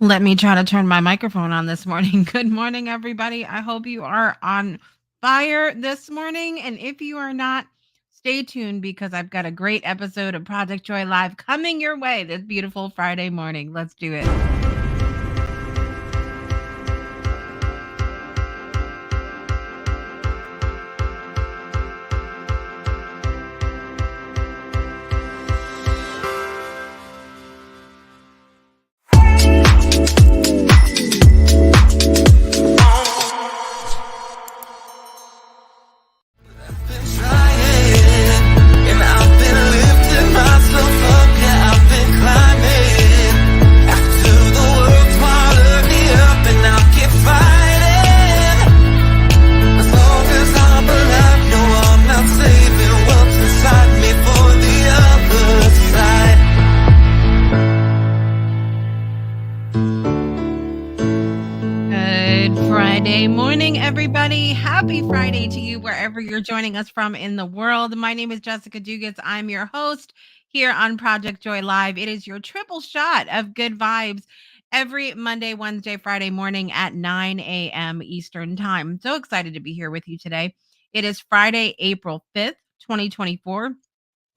Let me try to turn my microphone on this morning. Good morning, everybody. I hope you are on fire this morning. And if you are not, stay tuned because I've got a great episode of Project Joy Live coming your way this beautiful Friday morning. Let's do it. Friday morning, everybody. Happy Friday to you wherever you're joining us from in the world. My name is Jessica Dugas. I'm your host here on Project Joy Live. It is your triple shot of good vibes every Monday, Wednesday, Friday morning at 9 a.m. Eastern Time. So excited to be here with you today. It is Friday, April 5th, 2024.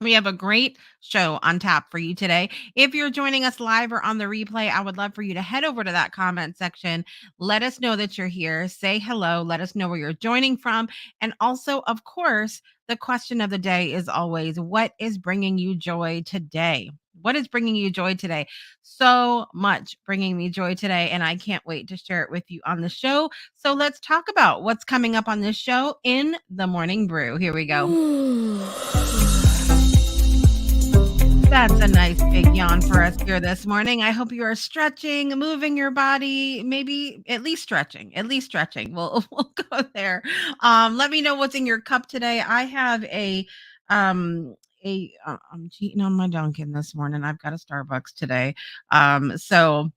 We have a great show on tap for you today. If you're joining us live or on the replay, I would love for you to head over to that comment section. Let us know that you're here. Say hello. Let us know where you're joining from. And also, of course, the question of the day is always, what is bringing you joy today? What is bringing you joy today? So much bringing me joy today, and I can't wait to share it with you on the show. So let's talk about what's coming up on this show in the Morning Brew. Here we go. That's a nice big yawn for us here this morning. I hope you are stretching, moving your body, maybe at least stretching. At least stretching. We'll go there. Let me know what's in your cup today. I have I'm cheating on my Dunkin' this morning. I've got a Starbucks today. So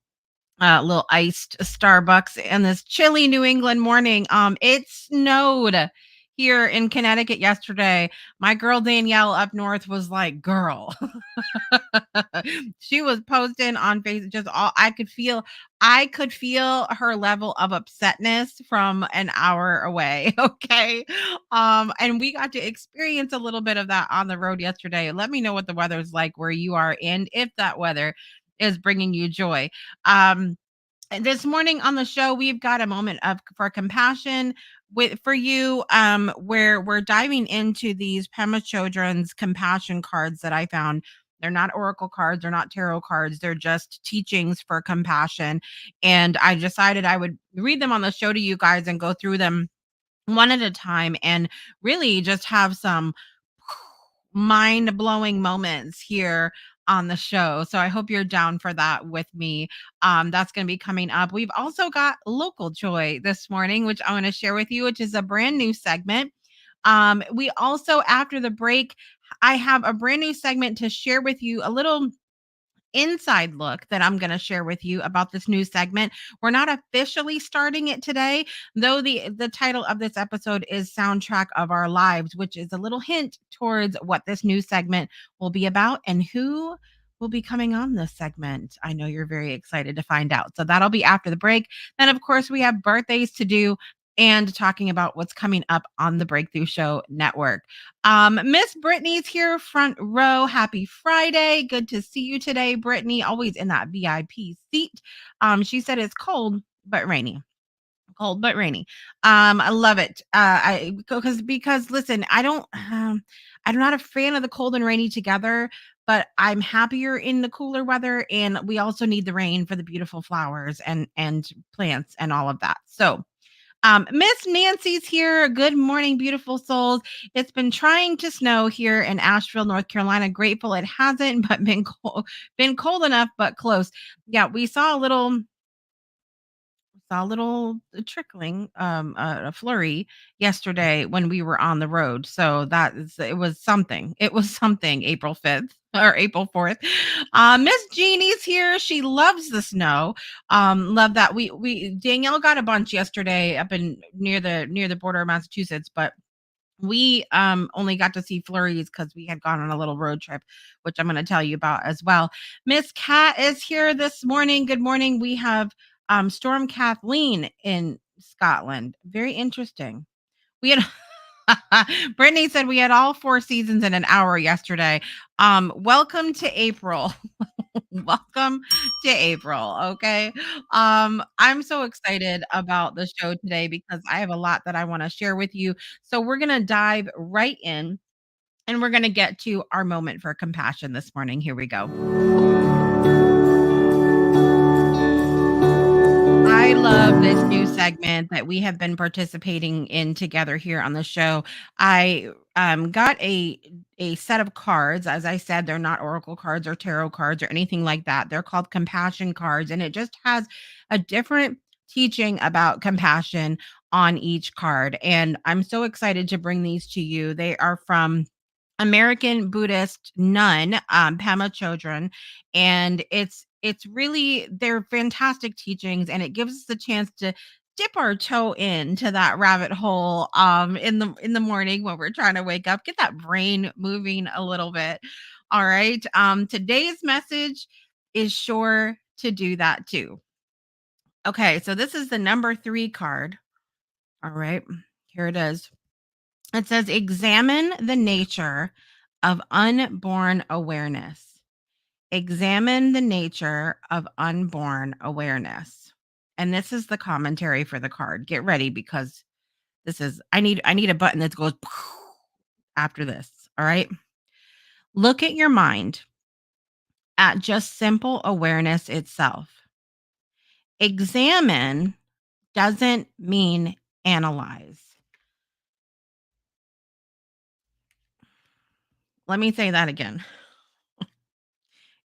little iced Starbucks in this chilly New England morning. It snowed here in Connecticut yesterday. My girl Danielle up north was like, "Girl," she was posting on Facebook. Just all I could feel her level of upsetness from an hour away. Okay, and we got to experience a little bit of that on the road yesterday. Let me know what the weather's like where you are, and if that weather is bringing you joy. Um, this morning on the show, we've got a moment of for compassion for you, where we're diving into these Pema Chodron's compassion cards that I found. They're not oracle cards, they're not tarot cards, they're just teachings for compassion. And I decided I would read them on the show to you guys and go through them one at a time and really just have some mind-blowing moments here on the show. So I hope you're down for that with me. That's going to be coming up. We've also got local joy this morning, which I want to share with you, which is a brand new segment. We also, after the break, I have a brand new segment to share with you, a little inside look that I'm going to share with you about this new segment. We're not officially starting it today, though the title of this episode is Soundtrack of Our Lives, which is a little hint towards what this new segment will be about and who will be coming on this segment. I know you're very excited to find out. So that'll be after the break. Then of course we have birthdays to do and talking about what's coming up on the Breakthrough Show Network. Miss Brittany's here, front row. Happy Friday. Good to see you today, Brittany. Always in that VIP seat. She said it's cold but rainy. Cold but rainy. I love it. I because listen, I'm not a fan of the cold and rainy together, but I'm happier in the cooler weather, and we also need the rain for the beautiful flowers and plants and all of that. So Miss Nancy's here. Good morning, beautiful souls. It's been trying to snow here in Asheville, North Carolina. Grateful it hasn't, but been cold enough, but close. Yeah, we saw a little trickling, a flurry yesterday when we were on the road. So it was something. It was something. April 5th or April 4th. Miss Jeannie's here. She loves the snow. Love that. We Danielle got a bunch yesterday up in near the border of Massachusetts, but We only got to see flurries because we had gone on a little road trip, which I'm going to tell you about as well. Miss Cat is here this morning. Good morning. We have Storm Kathleen in Scotland. Very interesting. We had Brittany said we had all four seasons in an hour yesterday. Welcome to April. Welcome to April. Okay. I'm so excited about the show today because I have a lot that I want to share with you. So we're gonna dive right in and we're gonna get to our moment for compassion this morning. Here we go. I love this new segment that we have been participating in together here on the show. I got a set of cards. As I said, they're not oracle cards or tarot cards or anything like that. They're called compassion cards, and it just has a different teaching about compassion on each card. And I'm so excited to bring these to you. They are from American Buddhist nun, Pema Chodron, and it's really they're fantastic teachings, and it gives us a chance to dip our toe into that rabbit hole in the morning when we're trying to wake up, get that brain moving a little bit. All right. Today's message is sure to do that too. Okay, so this is the number 3 card. All right. Here it is. It says, examine the nature of unborn awareness. Examine the nature of unborn awareness. And this is the commentary for the card. Get ready because I need a button that goes after this. All right. Look at your mind at just simple awareness itself. Examine doesn't mean analyze. Let me say that again.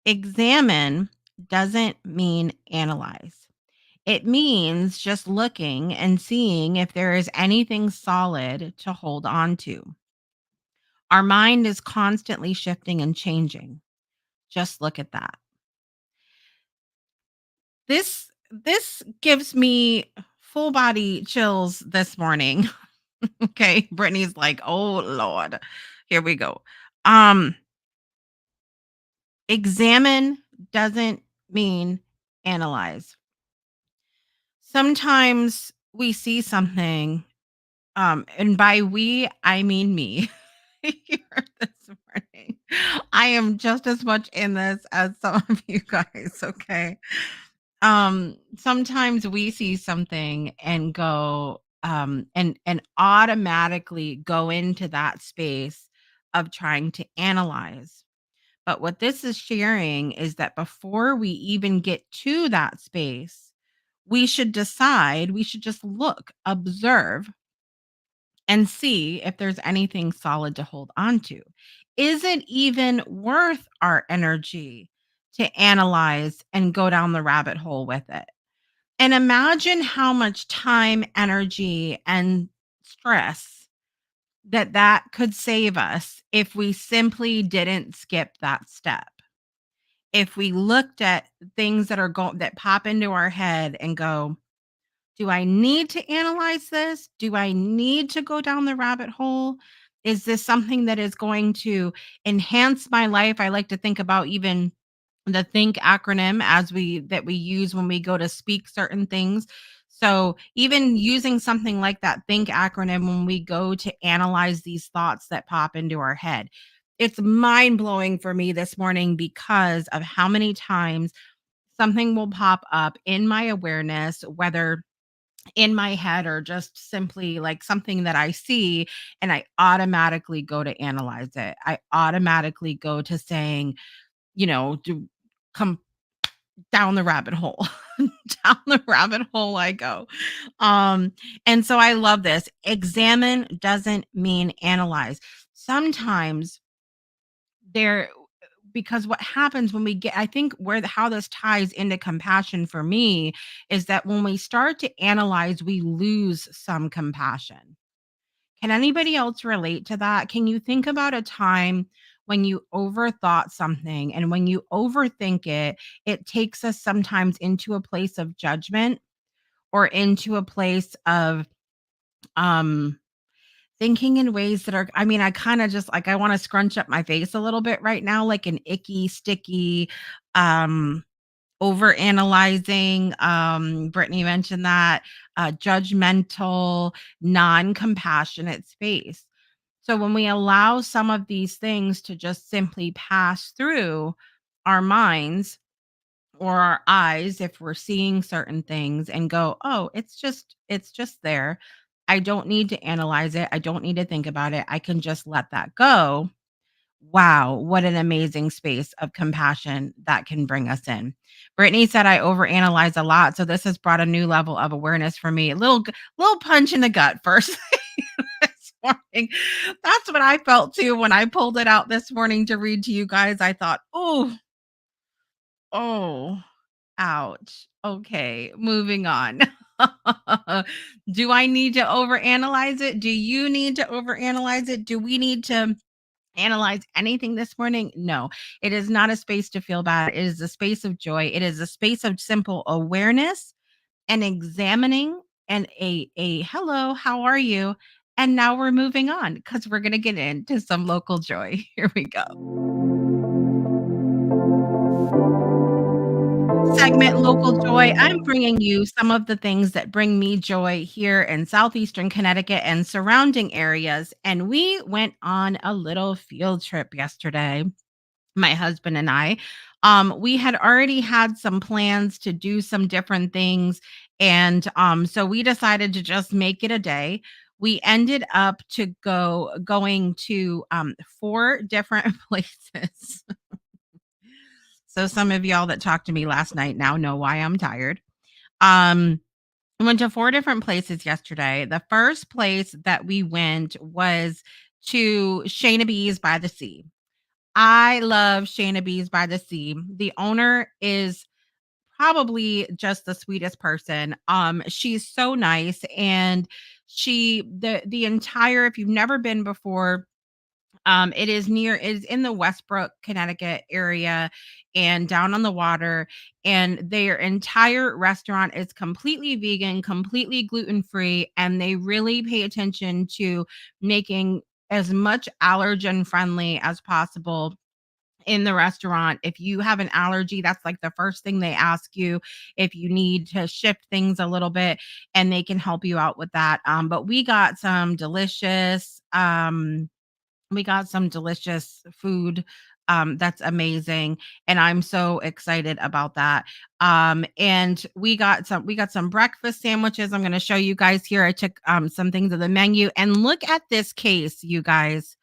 Examine doesn't mean analyze. It means just looking and seeing if there is anything solid to hold on to. Our mind is constantly shifting and changing. Just look at that. This gives me full body chills this morning. Okay, Brittany's like, "Oh Lord, here we go." Um, examine doesn't mean analyze. Sometimes we see something, and by we, I mean me here this morning. I am just as much in this as some of you guys, okay? Sometimes we see something and go, and automatically go into that space of trying to analyze. But what this is sharing is that before we even get to that space, we should just look, observe, and see if there's anything solid to hold on to. Is it even worth our energy to analyze and go down the rabbit hole with it? And imagine how much time, energy, and stress that could save us if we simply didn't skip that step. If we looked at things that pop into our head and go, do I need to analyze this? Do I need to go down the rabbit hole? Is this something that is going to enhance my life? I like to think about even the think acronym as we use when we go to speak certain things. So even using something like that think acronym when we go to analyze these thoughts that pop into our head. It's mind blowing for me this morning because of how many times something will pop up in my awareness, whether in my head or just simply like something that I see, and I automatically go to analyze it. I automatically go to saying, do come down the rabbit hole. Down the rabbit hole I go. Um, and so I love this. Examine doesn't mean analyze. Sometimes there because what happens when we get I think how this ties into compassion for me is that when we start to analyze, we lose some compassion. Can anybody else relate to that? Can you think about a time when you overthought something, and when you overthink it, it takes us sometimes into a place of judgment or into a place of um Thinking in ways that are I mean, I kinda just like, I wanna scrunch up my face a little bit right now, like an icky, sticky, um, overanalyzing, Brittany mentioned that, judgmental, non-compassionate space. So when we allow some of these things to just simply pass through our minds or our eyes, if we're seeing certain things and go, "Oh, it's just there. I don't need to analyze it. I don't need to think about it. I can just let that go." Wow, what an amazing space of compassion that can bring us in. Brittany said I overanalyze a lot, so this has brought a new level of awareness for me. Little punch in the gut first this morning. That's what I felt too when I pulled it out this morning to read to you guys. I thought, "Oh, oh, ouch. Okay, moving on." Do I need to overanalyze it? Do you need to overanalyze it? Do we need to analyze anything this morning? No, it is not a space to feel bad. It is a space of joy. It is a space of simple awareness and examining and a hello, how are you? And now we're moving on because we're going to get into some local joy. Here we go. Segment Local Joy. I'm bringing you some of the things that bring me joy here in southeastern Connecticut and surrounding areas. And we went on a little field trip yesterday, my husband and I. We had already had some plans to do some different things. And so we decided to just make it a day. We ended up going to four different places. So some of y'all that talked to me last night now know why I'm tired. Um, I went to four different places yesterday. The first place that we went was to Shana by the Sea. I love Shana by the Sea. The owner is probably just the sweetest person. She's so nice, and the entire, if you've never been before, it is in the Westbrook, Connecticut area and down on the water. And their entire restaurant is completely vegan, completely gluten free, and they really pay attention to making as much allergen friendly as possible in the restaurant. If you have an allergy, that's like the first thing they ask you. If you need to shift things a little bit, and they can help you out with that. But we got some delicious food, that's amazing, and I'm so excited about that. And we got some breakfast sandwiches. I'm gonna show you guys here. I took, some things of the menu, and look at this case, you guys.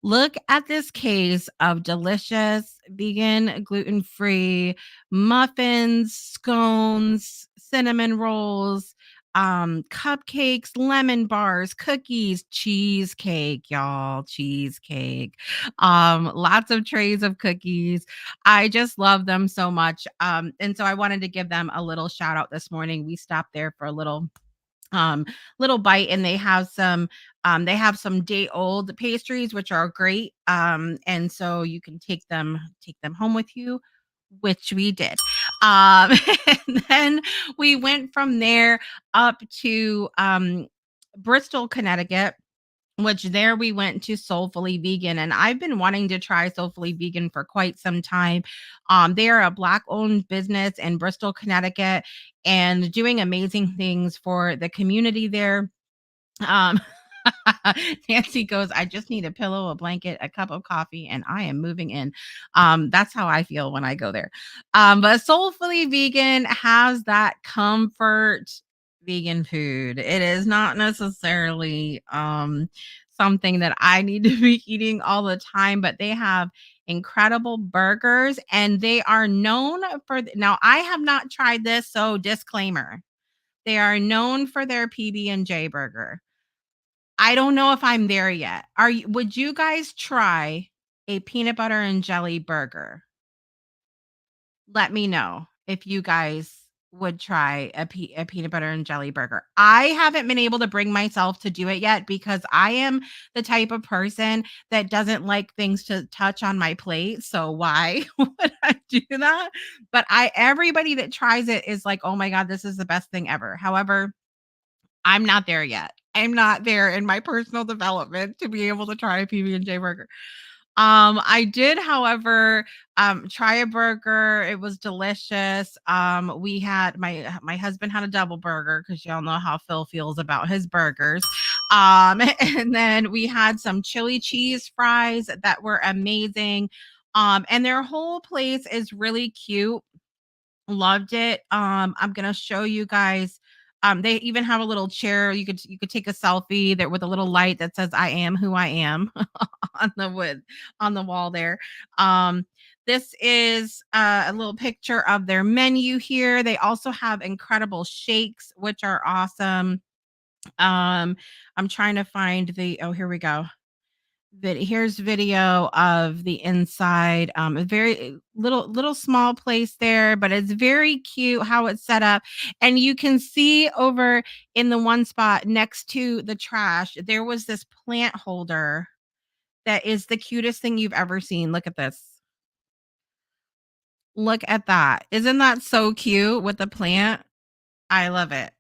Look at this case of delicious vegan, gluten-free muffins, scones, cinnamon rolls, cupcakes, lemon bars, cookies, cheesecake, y'all, cheesecake. Lots of trays of cookies. I just love them so much. And so I wanted to give them a little shout out this morning. We stopped there for a um little bite, and they have some day old pastries which are great, and so you can take them home with you, which we did. um and then we went from there up to Bristol, Connecticut, which there we went to Soulfully Vegan, and I've been wanting to try Soulfully Vegan for quite some time. They are a Black owned business in Bristol, Connecticut, and doing amazing things for the community there. Um, Nancy goes, I just need a pillow, a blanket, a cup of coffee, and I am moving in. That's how I feel when I go there. But Soulfully Vegan has that comfort vegan food. It is not necessarily something that I need to be eating all the time, but they have incredible burgers, and they are known for now I have not tried this, so disclaimer. They are known for their PB&J burger. I don't know if I'm there yet. Would you guys try a peanut butter and jelly burger? Let me know if you guys would try a peanut butter and jelly burger. I haven't been able to bring myself to do it yet because I am the type of person that doesn't like things to touch on my plate. So why would I do that? But I everybody that tries it is like, "Oh my god, this is the best thing ever." However, I'm not there yet. I'm not there in my personal development to be able to try a PB&J burger. I did, however, try a burger. It was delicious. We had my husband had a double burger because y'all know how Phil feels about his burgers. And then we had some chili cheese fries that were amazing. And their whole place is really cute. Loved it. I'm gonna show you guys. They even have a little chair. You could take a selfie there with a little light that says "I am who I am" on the wood on the wall there. Um, this is a little picture of their menu here. They also have incredible shakes, which are awesome. I'm trying to find the. Oh, here we go. Here's video of the inside. A very little small place there, but it's very cute how it's set up. And you can see over in the one spot next to the trash, there was this plant holder that is the cutest thing you've ever seen. Look at this. Look at that. Isn't that so cute with the plant? I love it.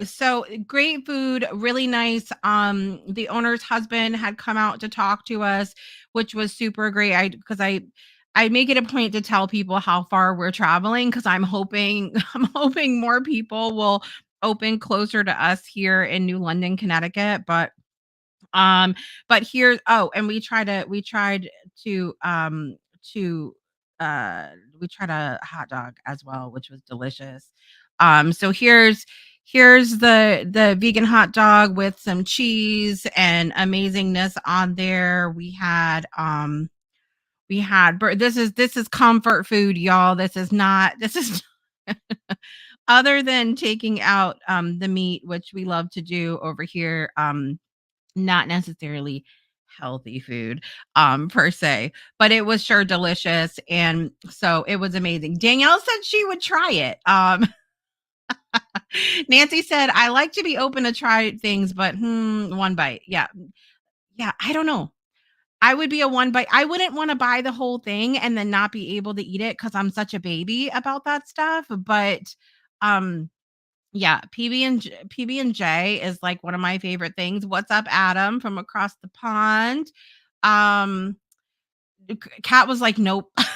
So great food, really nice. The owner's husband had come out to talk to us, which was super great. I make it a point to tell people how far we're traveling because I'm hoping I'm hoping more people will open closer to us here in New London, Connecticut. Um, but here, oh, and to uh we tried a hot dog as well, which was delicious. So here's the vegan hot dog with some cheese and amazingness on there. This is comfort food, y'all. This is other than taking out the meat, which we love to do over here. Not necessarily healthy food per se, but it was sure delicious, and so it was amazing. Danielle said she would try it. Nancy said I like to be open to try things, but one bite. Yeah, I don't know. I would be a one bite. I wouldn't want to buy the whole thing and then not be able to eat it because I'm such a baby about that stuff. But um yeah, PB&J is like one of my favorite things. What's up, Adam from across the pond? Um, Kat was like, "Nope." Kat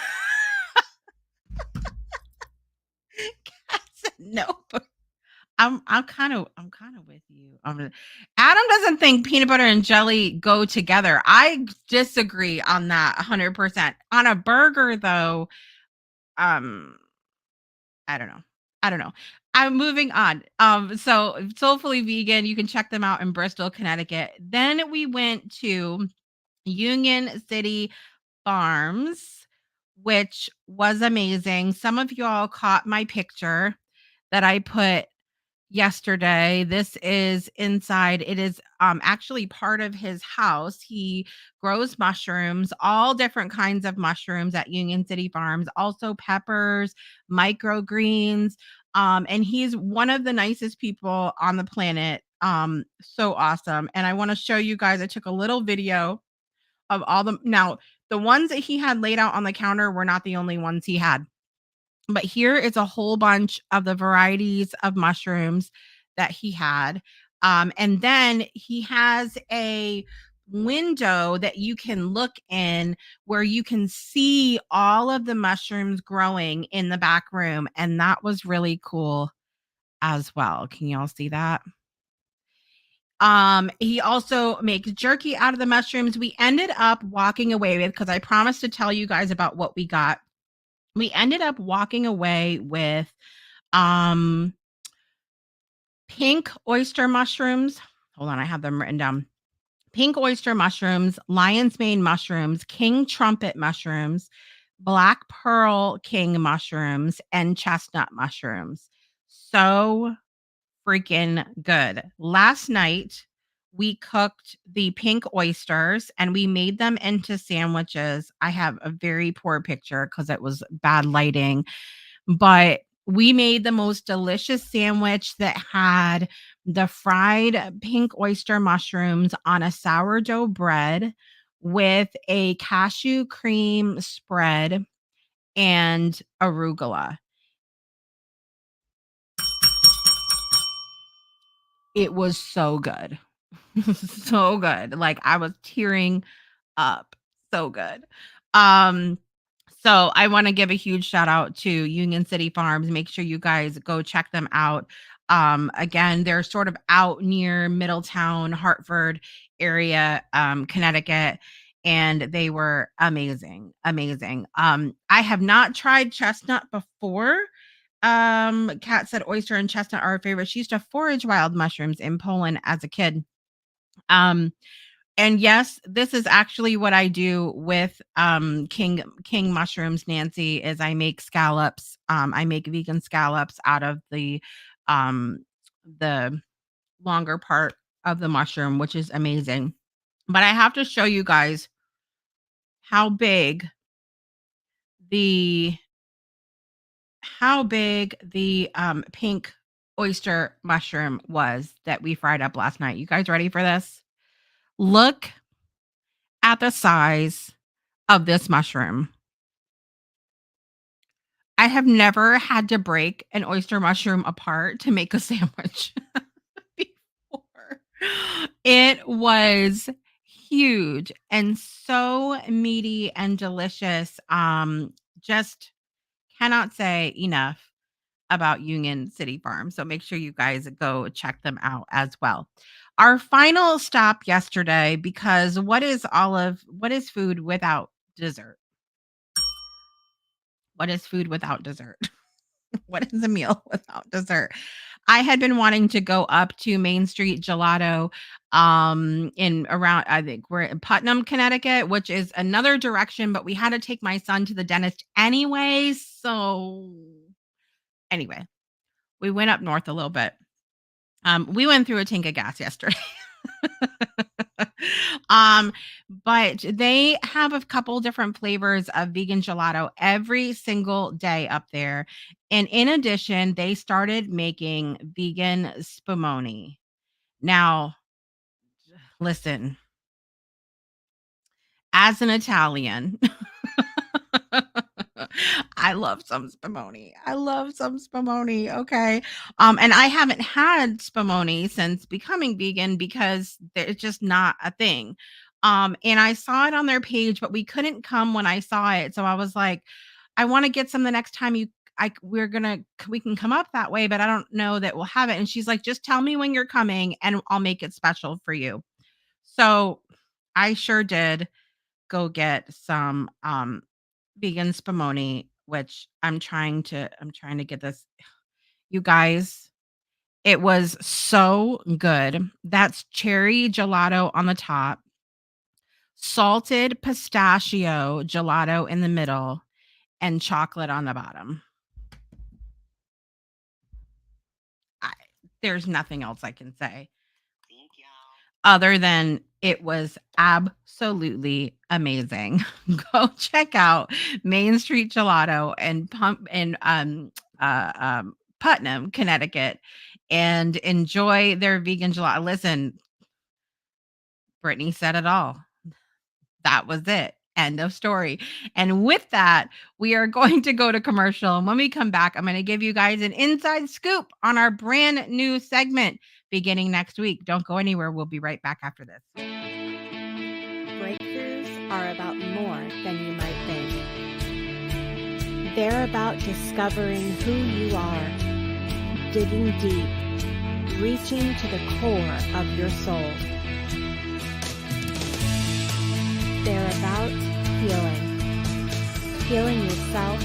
said, "Nope." I'm kind of with you. Adam doesn't think peanut butter and jelly go together. I disagree on that 100%. On a burger though, um I don't know. I don't know. I'm moving on. So Soulfully Vegan, you can check them out in Bristol, Connecticut. Then we went to Union City Farms, which was amazing. Some of y'all caught my picture that I put yesterday. This is inside. It is actually part of his house. He grows mushrooms, all different kinds of mushrooms at Union City Farms, also peppers, microgreens. And he's one of the nicest people on the planet. So awesome. And I want to show you guys. I took a little video of all the ones that he had laid out on the counter were not the only ones he had, but here is a whole bunch of the varieties of mushrooms that he had. And then he has a window that you can look in where you can see all of the mushrooms growing in the back room. And that was really cool as well. Can y'all see that? He also makes jerky out of the mushrooms. We ended up walking away with, because I promised to tell you guys about what we got. We ended up walking away with um pink oyster mushrooms. Hold on, I have them written down. Pink oyster mushrooms, lion's mane mushrooms, king trumpet mushrooms, black pearl king mushrooms, and chestnut mushrooms. So freaking good. Last night, we cooked the pink oysters and we made them into sandwiches. I have a very poor picture because it was bad lighting, but we made the most delicious sandwich that had the fried pink oyster mushrooms on a sourdough bread with a cashew cream spread and arugula. It was so good. So good. Like, I was tearing up. So good. Um, so I wanna give a huge shout out to Union City Farms. Make sure you guys go check them out. Again, they're sort of out near Middletown, Hartford area, Connecticut, and they were amazing, amazing. I have not tried chestnut before. Kat said oyster and chestnut are her favorite. She used to forage wild mushrooms in Poland as a kid. Um, and yes, this is actually what I do with king mushrooms, Nancy, is I make scallops. I make vegan scallops out of um the longer part of the mushroom, which is amazing. But I have to show you guys how big the pink oyster mushroom was that we fried up last night. You guys ready for this? Look at the size of this mushroom. I have never had to break an oyster mushroom apart to make a sandwich before. It was huge and so meaty and delicious. Just cannot say enough about Union City Farm. So make sure you guys go check them out as well. Our final stop yesterday, because what is food without dessert? What is food without dessert? What is a meal without dessert? I had been wanting to go up to Main Street Gelato in around, I think we're in Putnam, Connecticut, which is another direction, but we had to take my son to the dentist anyway. So anyway, we went up north a little bit. We went through a tank of gas yesterday. um, but they have a couple different flavors of vegan gelato every single day up there. And in addition, they started making vegan spumoni. Now, listen, as an Italian, I love some spumoni. I love some spumoni. Okay. And I haven't had spumoni since becoming vegan because it's just not a thing. And I saw it on their page, but we couldn't come when I saw it. So I was like, I want to get some the next time we can come up that way, but I don't know that we'll have it. And she's like, just tell me when you're coming and I'll make it special for you. So I sure did go get some vegan spumoni, which I'm trying to get this. You guys, it was so good. That's cherry gelato on the top, salted pistachio gelato in the middle, and chocolate on the bottom. I, there's nothing else I can say other than it was absolutely amazing. Go check out Main Street Gelato and Putnam, Connecticut, and enjoy their vegan gelato. Listen, Brittany said it all. That was it. End of story. And with that, we are going to go to commercial. And when we come back, I'm going to give you guys an inside scoop on our brand new segment beginning next week. Don't go anywhere. We'll be right back after this. Breakthroughs are about more than you might think. They're about discovering who you are, digging deep, reaching to the core of your soul. They're about healing yourself,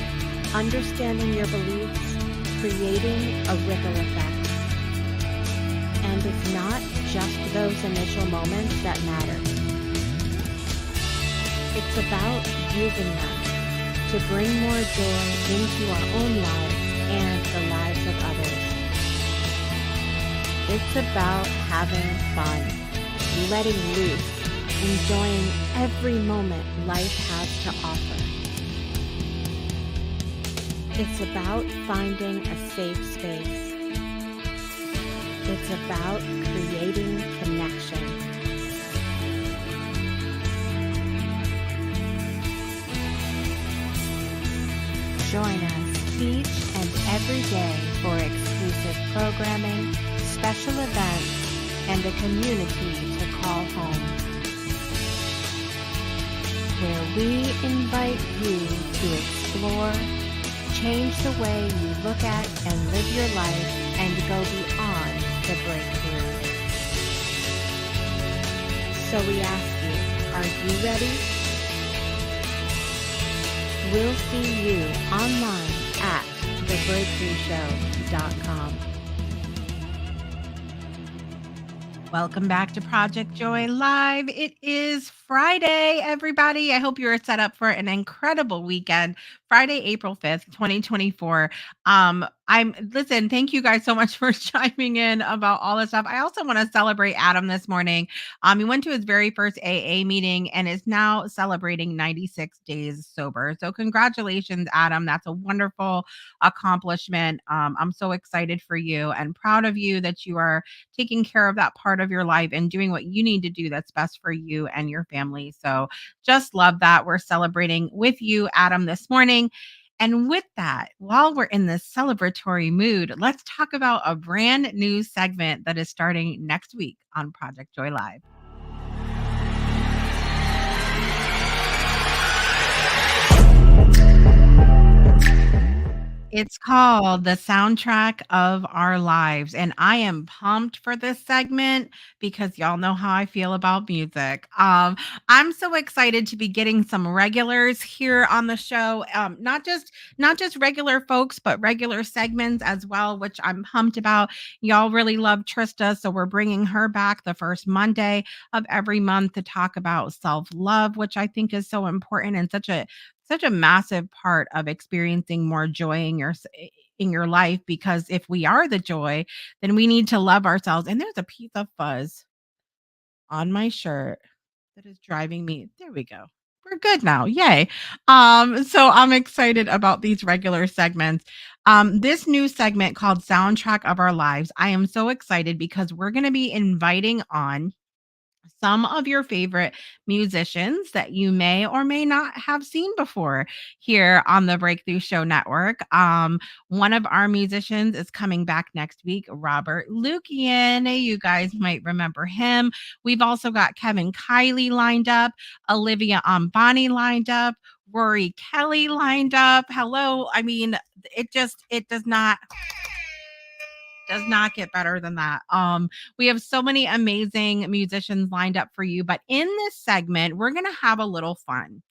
understanding your beliefs, creating a ripple effect. And it's not just those initial moments that matter. It's about using them to bring more joy into our own lives and the lives of others. It's about having fun, letting loose, enjoying every moment life has to offer. It's about finding a safe space. It's about creating connection. Join us each and every day for exclusive programming, special events, and a community to call home, where we invite you to explore, change the way you look at and live your life, and go beyond the breakthrough. So we ask you, are you ready? We'll see you online at thebreakthroughshow.com. Welcome back to Project Joy Live. It is Friday, everybody. I hope you're set up for an incredible weekend. Friday, April 5th, 2024. Thank you guys so much for chiming in about all this stuff. I also want to celebrate Adam this morning. He went to his very first AA meeting and is now celebrating 96 days sober. So congratulations, Adam. That's a wonderful accomplishment. I'm so excited for you and proud of you that you are taking care of that part of your life and doing what you need to do that's best for you and your family. So just love that. We're celebrating with you, Adam, this morning. And with that, while we're in this celebratory mood, let's talk about a brand new segment that is starting next week on Project Joy Live. It's called The Soundtrack of Our Lives, and I am pumped for this segment because y'all know how I feel about music. I'm so excited to be getting some regulars here on the show, not just regular folks, but regular segments as well, which I'm pumped about. Y'all really love Trista, so we're bringing her back the first Monday of every month to talk about self-love, which I think is so important and such a massive part of experiencing more joy in your life, because if we are the joy, then we need to love ourselves. And there's a piece of fuzz on my shirt that is driving me. There we go. We're good now. Yay. So I'm excited about these regular segments. This new segment called Soundtrack of Our Lives. I am so excited because we're going to be inviting on some of your favorite musicians that you may or may not have seen before here on the Breakthrough Show Network. One of our musicians is coming back next week, Robert Lukian. You guys might remember him. We've also got Kevin Kiley lined up, Olivia Ambani lined up, Rory Kelly lined up. Hello. I mean, it does not get better than that. We have so many amazing musicians lined up for you, but in this segment, we're going to have a little fun.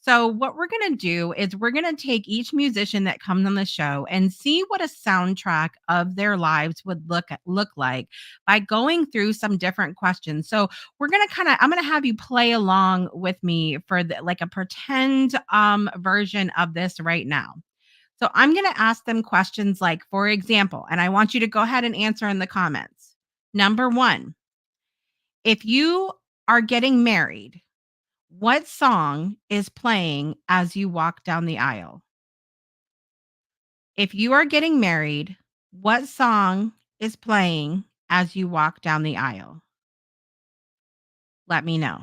So what we're going to do is we're going to take each musician that comes on the show and see what a soundtrack of their lives would look like by going through some different questions. So we're going to I'm going to have you play along with me for like a pretend version of this right now. So I'm going to ask them questions like, for example, and I want you to go ahead and answer in the comments. Number 1, if you are getting married, what song is playing as you walk down the aisle? If you are getting married, what song is playing as you walk down the aisle? Let me know.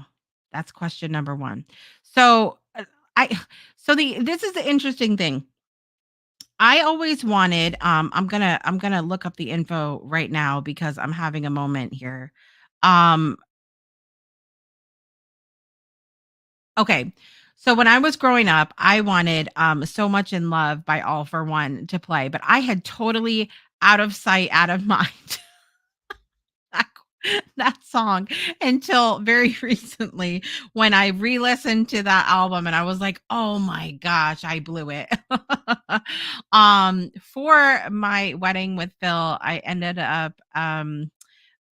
That's question number 1. So, I so this is the interesting thing. I always wanted, I'm gonna look up the info right now because I'm having a moment here. Um, okay. So when I was growing up, I wanted So Much in Love by All for One to play, but I had totally out of sight, out of mind that that song until very recently when I re-listened to that album and I was like, "Oh my gosh, I blew it." For my wedding with Phil, I ended up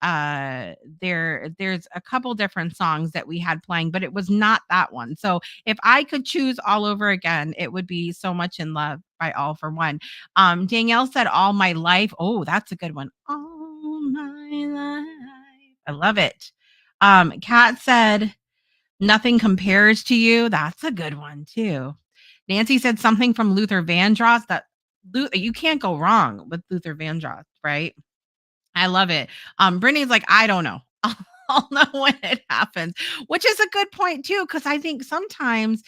uh there's a couple different songs that we had playing, but it was not that one. So if I could choose all over again, it would be So Much in Love by All for One. Danielle said All My Life. Oh, that's a good one. All my life. I love it. Kat said Nothing Compares to You. That's a good one too. Nancy said something from Luther Vandross. You can't go wrong with Luther Vandross, right? I love it. Brittany's like, I don't know. I'll know when it happens, which is a good point too, because I think sometimes,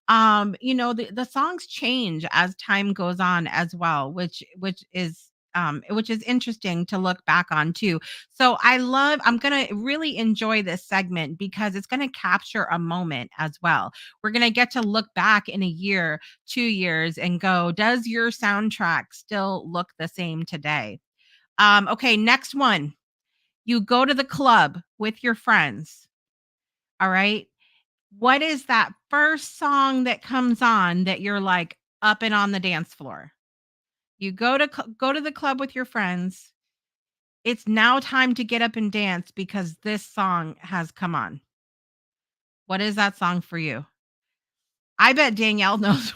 the songs change as time goes on as well, which is which is interesting to look back on too. So I'm going to really enjoy this segment because it's going to capture a moment as well. We're going to get to look back in a year, 2 years, and go, does your soundtrack still look the same today? Okay, next one. You go to the club with your friends. All right. What is that first song that comes on that you're like up and on the dance floor? You go to the club with your friends. It's now time to get up and dance because this song has come on. What is that song for you? I bet Danielle knows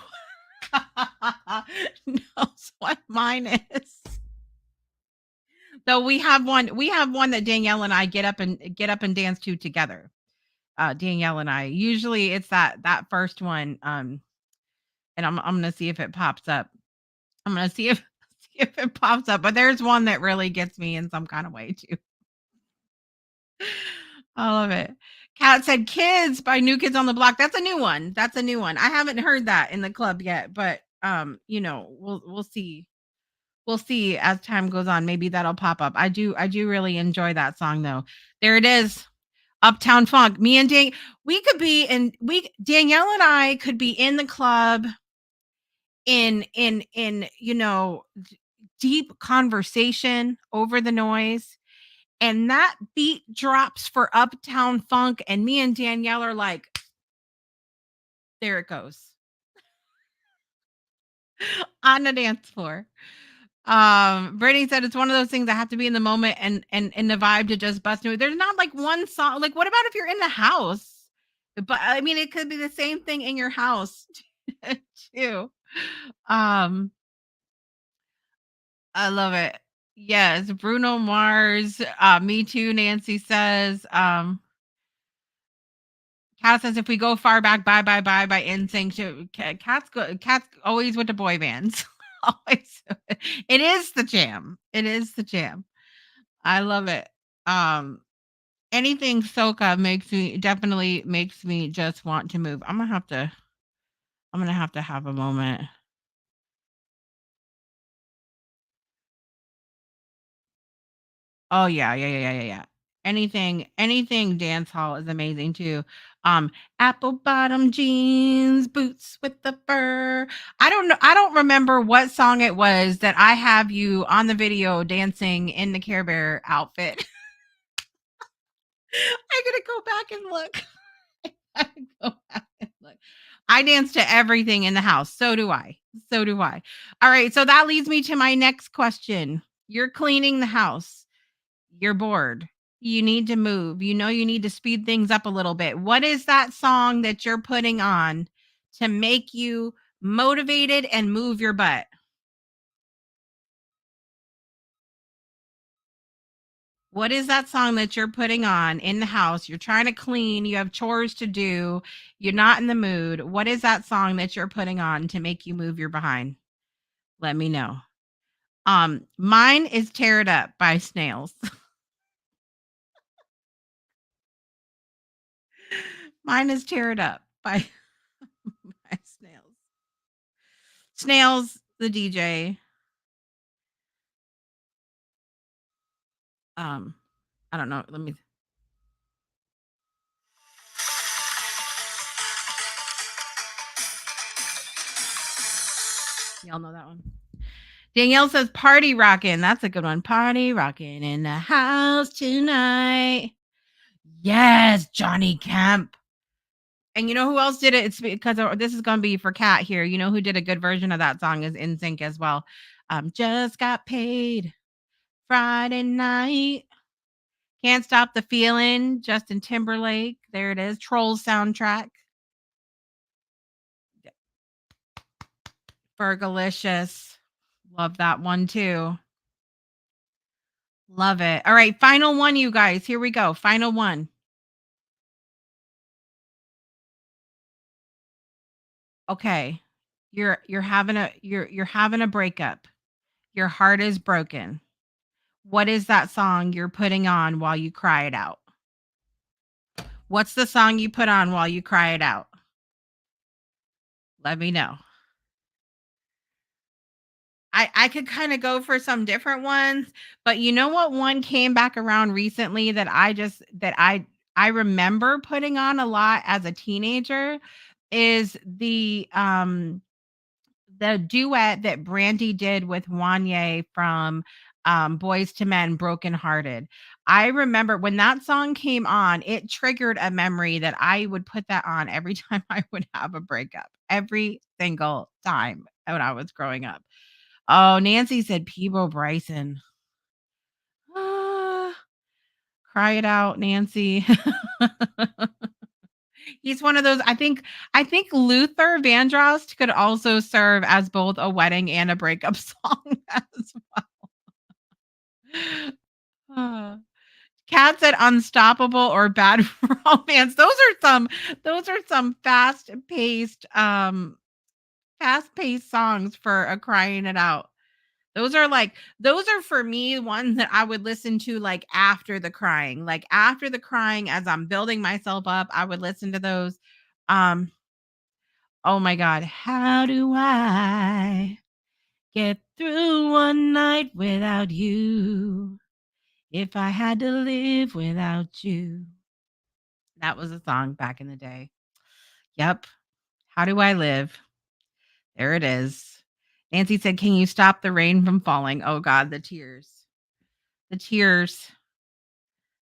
knows what mine is. Though we have one that Danielle and I get up and dance to together. Danielle and I. Usually it's that first one. And I'm gonna see if it pops up. I'm gonna see if see if it pops up. But there's one that really gets me in some kind of way too. I love it. Kat said "Kids" by New Kids on the Block. That's a new one. That's a new one. I haven't heard that in the club yet, but we'll see. We'll see as time goes on. Maybe that'll pop up. I do really enjoy that song though. There it is. Uptown Funk. Me and we could be in we Danielle and I could be in the club in deep conversation over the noise, and that beat drops for Uptown Funk, and me and Danielle are like, there it goes on the dance floor. Brittany said it's one of those things that have to be in the moment and the vibe to just bust through. There's not like one song. Like, what about if you're in the house? But I mean, it could be the same thing in your house too. Um, I love it. Yes, Bruno Mars. Me too. Nancy says. Kat says if we go far back, bye bye bye by NSYNC. Cat's always with the boy bands. Always. It is the jam. It is the jam. I love it. Um, Anything soca definitely makes me just want to move. I'm gonna have to have a moment. Oh yeah, yeah, yeah, yeah, yeah, yeah. Anything dance hall is amazing too. Apple bottom jeans, boots with the fur. I don't remember what song it was that I have you on the video dancing in the Care Bear outfit. I gotta go back and look. I gotta go back and look. I dance to everything in the house. So do I. So do I. All right. So that leads me to my next question. You're cleaning the house. You're bored. You need to move. You need to speed things up a little bit. What is that song that you're putting on to make you motivated and move your butt? What is that song that you're putting on in the house? You're trying to clean, you have chores to do, you're not in the mood. What is that song that you're putting on to make you move your behind? Let me know. Mine is Tear It Up by Snails. Mine is Tear It Up by, by Snails. Snails, the DJ. Um, I don't know. Let me. Y'all know that one. Danielle says party rocking. That's a good one. Party rocking in the house tonight. Yes, Johnny Kemp. And you know who else did it? It's because this is going to be for Kat here. You know who did a good version of that song is NSYNC as well. Just got paid Friday night. Can't stop the feeling. Justin Timberlake. There it is. Trolls soundtrack. Fergalicious. Love that one too. Love it. All right, final one, you guys. Here we go. Final one. Okay. You're having a breakup. Your heart is broken. What is that song you're putting on while you cry it out? What's the song you put on while you cry it out? Let me know. I could kind of go for some different ones, but you know what one came back around recently that I remember putting on a lot as a teenager is the duet that Brandy did with Wanye from Boys to Men, Broken Hearted. I remember when that song came on, it triggered a memory that I would put that on every time I would have a breakup, every single time when I was growing up. Oh, Nancy said Peebo Bryson. Ah, cry it out, Nancy. He's one of those I think Luther Vandross could also serve as both a wedding and a breakup song as well. Ah. Cat said Unstoppable or Bad Romance. Those are some fast-paced songs for a crying it out. Those are for me ones that I would listen to like after the crying. Like after the crying as I'm building myself up, I would listen to those. Um oh my god, how do I get through one night without you? If I had to live without you. That was a song back in the day. Yep. How do I live? There it is. Nancy said, "Can you stop the rain from falling?" Oh god, the tears. The tears.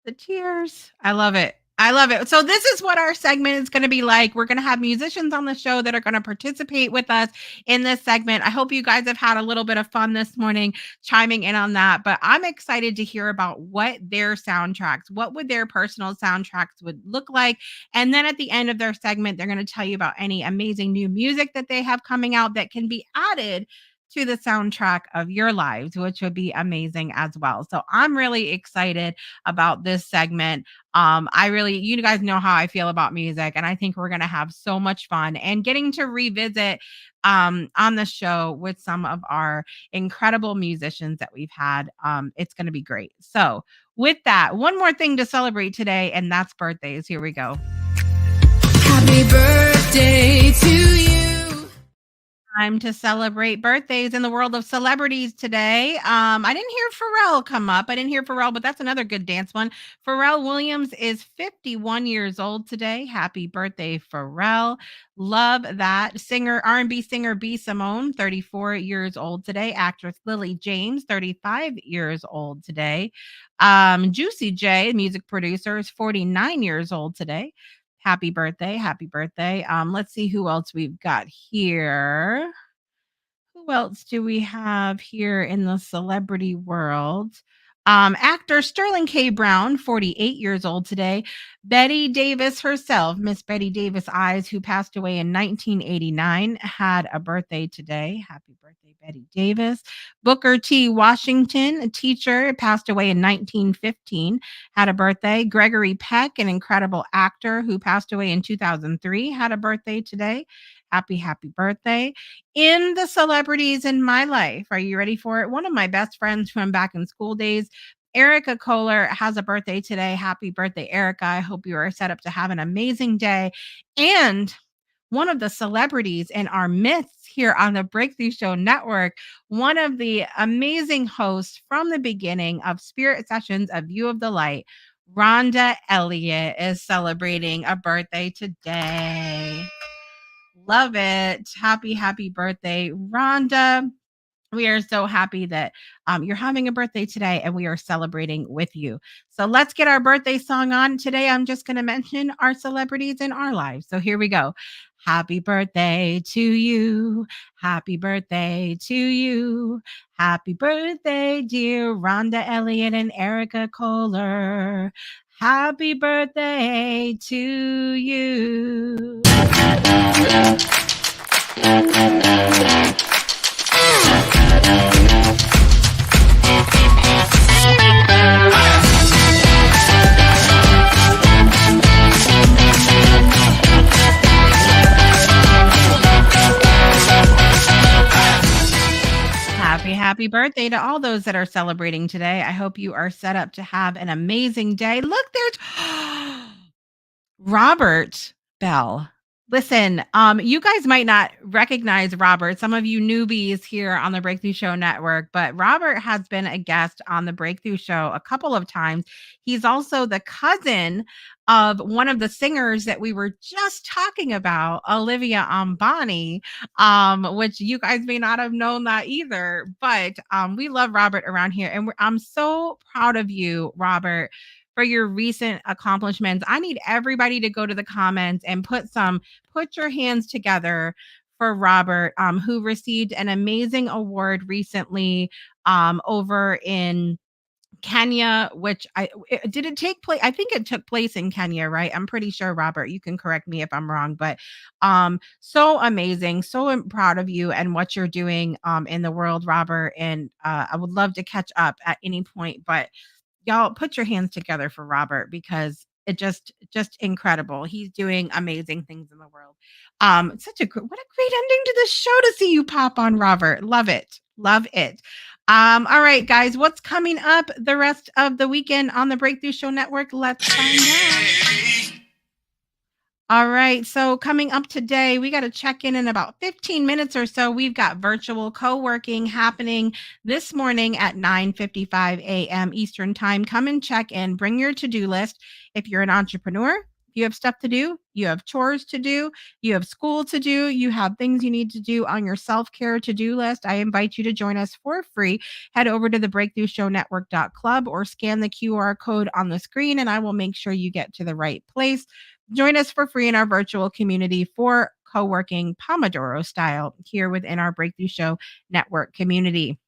The tears. I love it. I love it. So this is what our segment is going to be like. We're going to have musicians on the show that are going to participate with us in this segment. I hope you guys have had a little bit of fun this morning chiming in on that, but I'm excited to hear about what their soundtracks, what would their personal soundtracks would look like. And then at the end of their segment, they're going to tell you about any amazing new music that they have coming out that can be added to the soundtrack of your lives, which would be amazing as well. So I'm really excited about this segment. You guys know how I feel about music, and I think we're going to have so much fun and getting to revisit on the show with some of our incredible musicians that we've had. It's going to be great. So, with that, one more thing to celebrate today, and that's birthdays. Here we go. Happy birthday to you. Time to celebrate birthdays in the world of celebrities today. I didn't hear Pharrell come up. I didn't hear Pharrell, but that's another good dance one. Pharrell Williams is 51 years old today. Happy birthday, Pharrell. Love that. R&B singer B. Simone, 34 years old today. Actress Lily James, 35 years old today. Juicy J, music producer, is 49 years old today. Happy birthday. Happy birthday. Let's see who else we've got here. Who else do we have here in the celebrity world? Actor Sterling K. Brown, 48 years old today. Betty Davis herself, Miss Betty Davis Eyes, who passed away in 1989, had a birthday today. Happy birthday, Betty Davis. Booker T. Washington, a teacher, passed away in 1915, had a birthday. Gregory Peck, an incredible actor who passed away in 2003, had a birthday today. Happy, happy birthday. In the celebrities in my life, are you ready for it? One of my best friends from back in school days, Erica Kohler, has a birthday today. Happy birthday, Erica. I hope you are set up to have an amazing day. And one of the celebrities in our midst here on the Breakthrough Show Network, one of the amazing hosts from the beginning of Spirit Sessions of View of the Light, Rhonda Elliott, is celebrating a birthday today. Love it. Happy, happy birthday, Rhonda. We are so happy that you're having a birthday today and we are celebrating with you. So let's get our birthday song on. Today, I'm just going to mention our celebrities in our lives. So here we go. Happy birthday to you. Happy birthday to you. Happy birthday, dear Rhonda Elliott and Erica Kohler. Happy birthday to you. Happy birthday to all those that are celebrating today. I hope you are set up to have an amazing day. Look, there's Robert Bell. Listen, you guys might not recognize Robert, some of you newbies here on the Breakthrough Show Network, but Robert has been a guest on the Breakthrough Show a couple of times. He's also the cousin of one of the singers that we were just talking about, Olivia Ambani, which you guys may not have known that either. But we love Robert around here, and I'm so proud of you, Robert, for your recent accomplishments. I need everybody to go to the comments and put your hands together for Robert, who received an amazing award recently over in Kenya, which did it take place? I think it took place in Kenya, right? I'm pretty sure, Robert. You can correct me if I'm wrong, but so amazing, so proud of you and what you're doing in the world, Robert. And I would love to catch up at any point, but y'all put your hands together for Robert because it just incredible. He's doing amazing things in the world. Such a what a great ending to the show to see you pop on, Robert. Love it. Love it. All right, guys, what's coming up the rest of the weekend on the Breakthrough Show Network? Let's find out. All right. So coming up today, we got to check in about 15 minutes or so. We've got virtual co-working happening this morning at 9:55 a.m. Eastern Time. Come and check in. Bring your to-do list. If you're an entrepreneur, you have stuff to do, you have chores to do, you have school to do, you have things you need to do on your self-care to-do list. I invite you to join us for free. Head over to the breakthroughshownetwork.club or scan the QR code on the screen, and I will make sure you get to the right place. Join us for free in our virtual community for co-working Pomodoro style here within our Breakthrough Show Network community.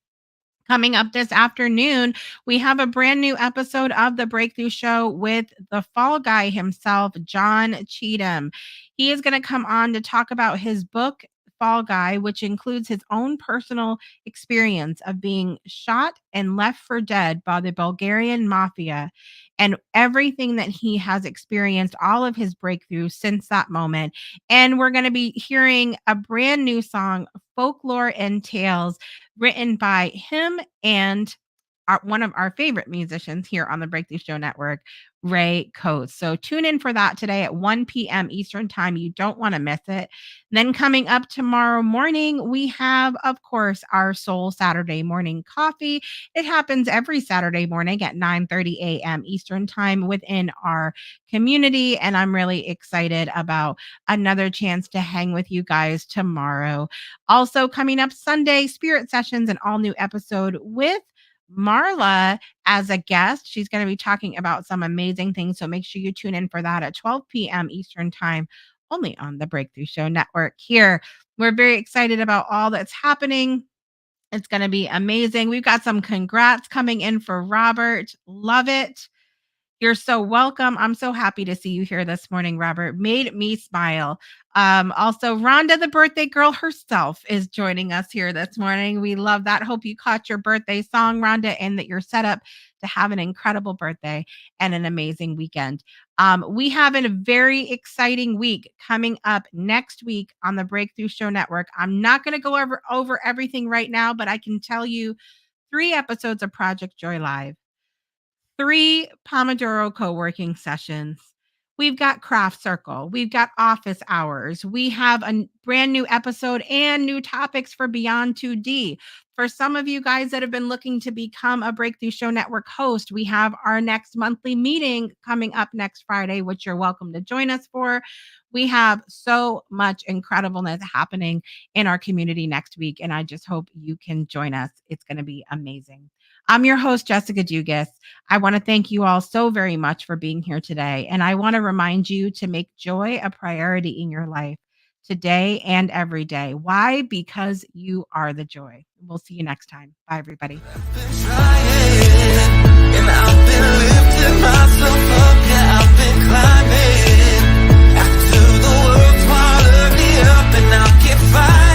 Coming up this afternoon, we have a brand new episode of the Breakthrough Show with the fall guy himself, John Cheatham. He is going to come on to talk about his book, Fall Guy, which includes his own personal experience of being shot and left for dead by the Bulgarian mafia and everything that he has experienced, all of his breakthroughs since that moment. And we're going to be hearing a brand new song, Folklore and Tales, written by him and one of our favorite musicians here on the Breakthrough Show Network, Ray Coates. So tune in for that today at 1 p.m. Eastern Time. You don't want to miss it. Then coming up tomorrow morning, we have, of course, our Soul Saturday morning coffee. It happens every Saturday morning at 9:30 a.m. Eastern Time within our community. And I'm really excited about another chance to hang with you guys tomorrow. Also coming up Sunday, Spirit Sessions, an all new episode with Marla as a guest. She's going to be talking about some amazing things. So make sure you tune in for that at 12 p.m. Eastern Time, only on the Breakthrough Show Network here. We're very excited about all that's happening. It's going to be amazing. We've got some congrats coming in for Robert. Love it. You're so welcome. I'm so happy to see you here this morning, Robert. Made me smile. Also, Rhonda, the birthday girl herself, is joining us here this morning. We love that. Hope you caught your birthday song, Rhonda, and that you're set up to have an incredible birthday and an amazing weekend. We have a very exciting week coming up next week on the Breakthrough Show Network. I'm not going to go over everything right now, but I can tell you 3 episodes of Project Joy Live, 3 Pomodoro co-working sessions. We've got Craft Circle. We've got office hours. We have a brand new episode and new topics for Beyond 2D. For some of you guys that have been looking to become a Breakthrough Show Network host, we have our next monthly meeting coming up next Friday, which you're welcome to join us for. We have so much incredibleness happening in our community next week, and I just hope you can join us. It's going to be amazing. I'm your host, Jessica Dugas. I want to thank you all so very much for being here today. And I want to remind you to make joy a priority in your life today and every day. Why? Because you are the joy. We'll see you next time. Bye, everybody. I'll get fired.